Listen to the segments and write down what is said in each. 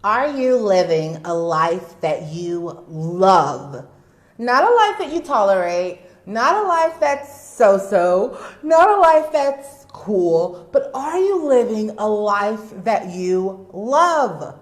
Are you living a life that you love? Not a life that you tolerate, not a life that's so-so, not a life that's cool, but are you living a life that you love?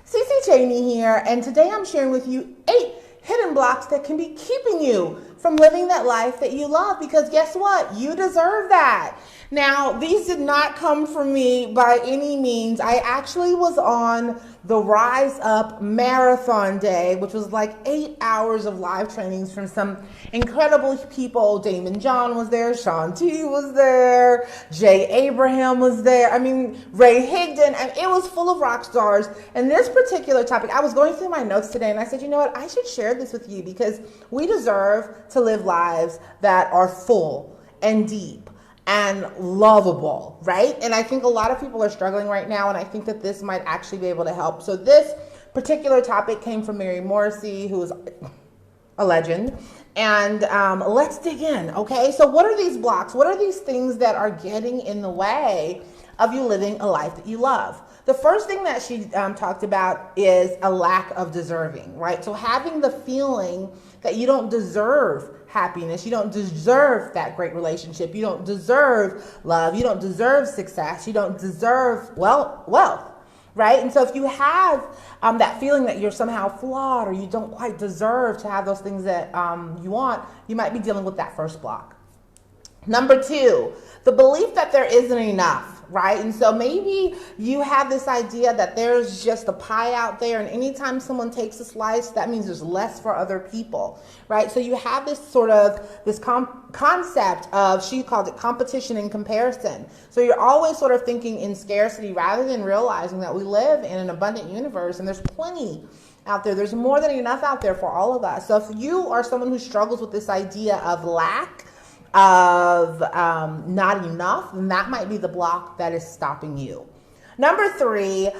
Cece Cheney here, and today I'm sharing with you 8 hidden blocks that can be keeping you from living that life that you love, because guess what? You deserve that. Now, these did not come from me by any means. I actually was on the Rise Up Marathon Day, which was like 8 hours of live trainings from some incredible people. Damon John was there, Shaun T was there, Jay Abraham was there. I mean, Ray Higdon, and it was full of rock stars. And this particular topic, I was going through my notes today and I said, you know what, I should share this with you because we deserve to live lives that are full and deep and lovable, right? And I think a lot of people are struggling right now, and I think that this might actually be able to help. So this particular topic came from Mary Morrissey, who is a legend. And let's dig in, okay? So what are these blocks? What are these things that are getting in the way of you living a life that you love? The first thing that she talked about is a lack of deserving, right? So having the feeling that you don't deserve happiness, you don't deserve that great relationship, you don't deserve love, you don't deserve success, you don't deserve wealth, right? And so if you have that feeling that you're somehow flawed or you don't quite deserve to have those things that you want, you might be dealing with that first block. Number 2, the belief that there isn't enough, right? And so maybe you have this idea that there's just a pie out there, and anytime someone takes a slice, that means there's less for other people, right? So you have this sort of concept of, she called it competition and comparison. So you're always sort of thinking in scarcity rather than realizing that we live in an abundant universe and there's plenty out there. There's more than enough out there for all of us. So if you are someone who struggles with this idea of lack, of not enough, then that might be the block that is stopping you. Number 3,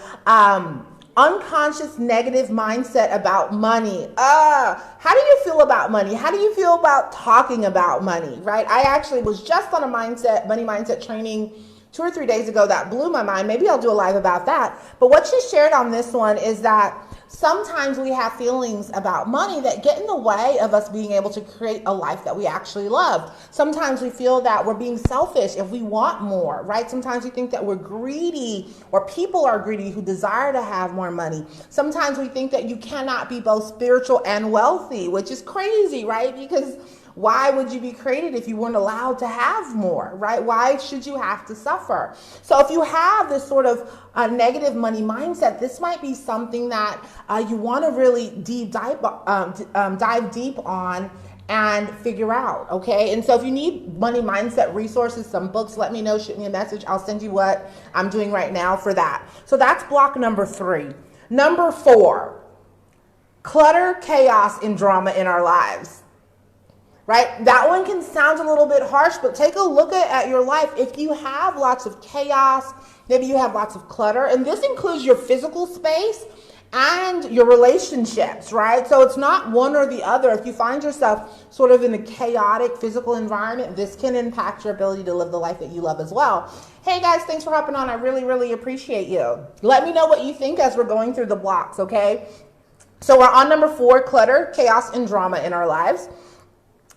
unconscious negative mindset about money. How do you feel about money? How do you feel about talking about money, right? I actually was just on a money mindset training 2 or 3 days ago that blew my mind. Maybe I'll do a live about that. But what she shared on this one is that sometimes we have feelings about money that get in the way of us being able to create a life that we actually love. Sometimes we feel that we're being selfish if we want more, right? Sometimes we think that we're greedy, or people are greedy who desire to have more money. Sometimes we think that you cannot be both spiritual and wealthy, which is crazy, right? Because why would you be created if you weren't allowed to have more, right? Why should you have to suffer? So if you have this sort of negative money mindset, this might be something that you want to really dive deep on and figure out, okay? And so if you need money mindset resources, some books, let me know, shoot me a message. I'll send you what I'm doing right now for that. So that's block number 3. Number 4, clutter, chaos, and drama in our lives. Right? That one can sound a little bit harsh, but take a look at your life. If you have lots of chaos, maybe you have lots of clutter, and this includes your physical space and your relationships, right? So it's not one or the other. If you find yourself sort of in a chaotic physical environment, this can impact your ability to live the life that you love as well. Hey guys, thanks for hopping on. I really, really appreciate you. Let me know what you think as we're going through the blocks, okay? So we're on number 4, clutter, chaos, and drama in our lives.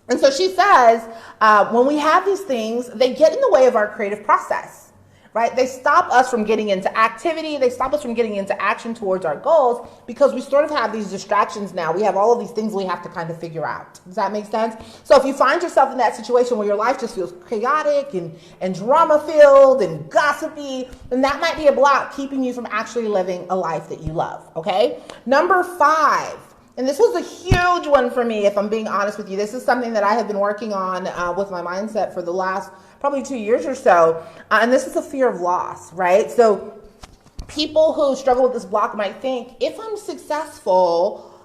And so she says, when we have these things, they get in the way of our creative process, right? They stop us from getting into activity. They stop us from getting into action towards our goals because we sort of have these distractions now. We have all of these things we have to kind of figure out. Does that make sense? So if you find yourself in that situation where your life just feels chaotic and drama-filled and gossipy, then that might be a block keeping you from actually living a life that you love, okay? Number 5. And this was a huge one for me, if I'm being honest with you. This is something that I have been working on with my mindset for the last probably 2 years or so. And this is the fear of loss, right? So people who struggle with this block might think, if I'm successful,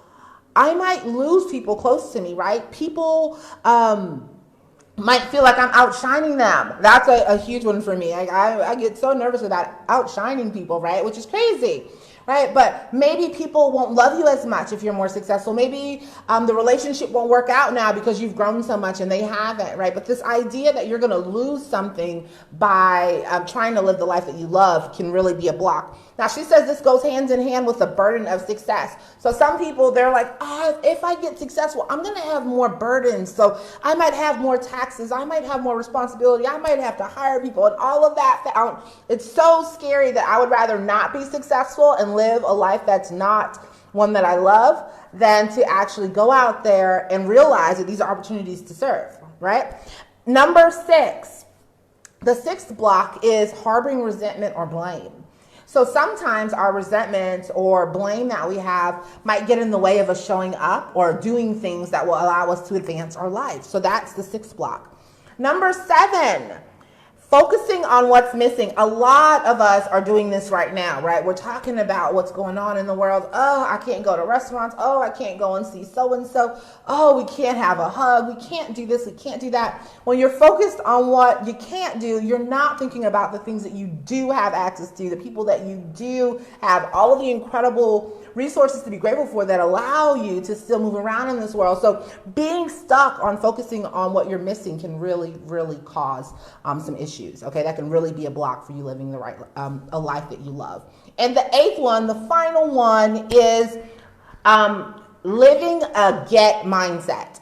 I might lose people close to me, right? People might feel like I'm outshining them. That's a huge one for me. I get so nervous about outshining people, right? Which is crazy. right? But maybe people won't love you as much if you're more successful. Maybe the relationship won't work out now because you've grown so much and they haven't, right? But this idea that you're going to lose something by trying to live the life that you love can really be a block. Now, she says this goes hand in hand with the burden of success. So some people, they're like, if I get successful, I'm going to have more burdens. So I might have more taxes. I might have more responsibility. I might have to hire people and all of that. It's so scary that I would rather not be successful and live a life that's not one that I love than to actually go out there and realize that these are opportunities to serve, right? Number 6, the 6th block is harboring resentment or blame. So sometimes our resentment or blame that we have might get in the way of us showing up or doing things that will allow us to advance our life. So that's the 6th block. Number 7, focusing on what's missing. A lot of us are doing this right now, right? We're talking about what's going on in the world. Oh, I can't go to restaurants. Oh, I can't go and see so-and-so. Oh, we can't have a hug. We can't do this. We can't do that. When you're focused on what you can't do, you're not thinking about the things that you do have access to, the people that you do have, all of the incredible resources to be grateful for that allow you to still move around in this world. So being stuck on focusing on what you're missing can really, really cause some issues. Okay, that can really be a block for you living the right a life that you love. And the 8th one, the final one, is living a get mindset.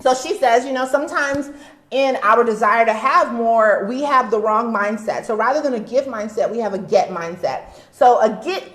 So she says, sometimes in our desire to have more, we have the wrong mindset. So rather than a give mindset, we have a get mindset. So a get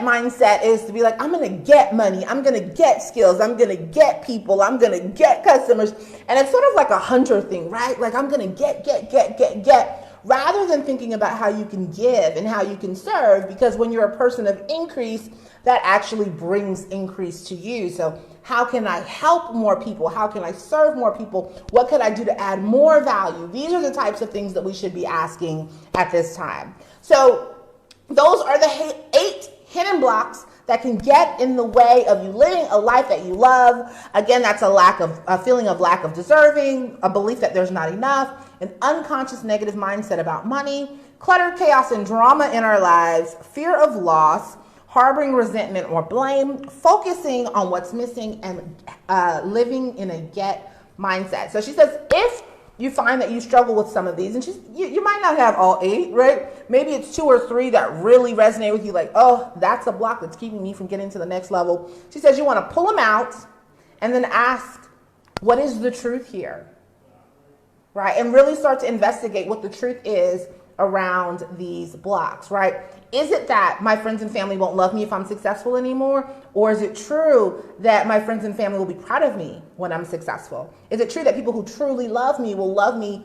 mindset is to be like, I'm going to get money. I'm going to get skills. I'm going to get people. I'm going to get customers. And it's sort of like a hunter thing, right? Like I'm going to get. Rather than thinking about how you can give and how you can serve, because when you're a person of increase, that actually brings increase to you. So how can I help more people? How can I serve more people? What can I do to add more value? These are the types of things that we should be asking at this time. So those are the 8 hidden blocks that can get in the way of you living a life that you love. Again, that's a feeling of lack of deserving, a belief that there's not enough, an unconscious negative mindset about money, clutter, chaos, and drama in our lives, fear of loss, harboring resentment or blame, focusing on what's missing, and living in a get mindset. So she says, if you find that you struggle with some of these, and you might not have all 8, right? Maybe it's 2 or 3 that really resonate with you, like, oh, that's a block that's keeping me from getting to the next level. She says you want to pull them out and then ask, what is the truth here? Right? And really start to investigate what the truth is around these blocks, right? Is it that my friends and family won't love me if I'm successful anymore? Or is it true that my friends and family will be proud of me when I'm successful? Is it true that people who truly love me will love me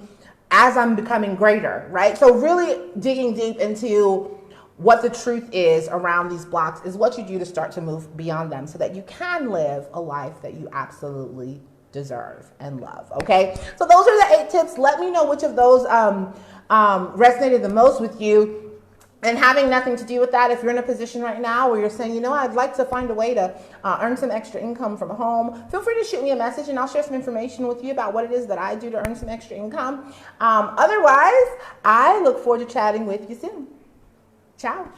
as I'm becoming greater, right? So really digging deep into what the truth is around these blocks is what you do to start to move beyond them so that you can live a life that you absolutely deserve and love, okay? So those are the 8 tips. Let me know which of those resonated the most with you. And having nothing to do with that, if you're in a position right now where you're saying, I'd like to find a way to earn some extra income from home, feel free to shoot me a message and I'll share some information with you about what it is that I do to earn some extra income. Otherwise, I look forward to chatting with you soon. Ciao.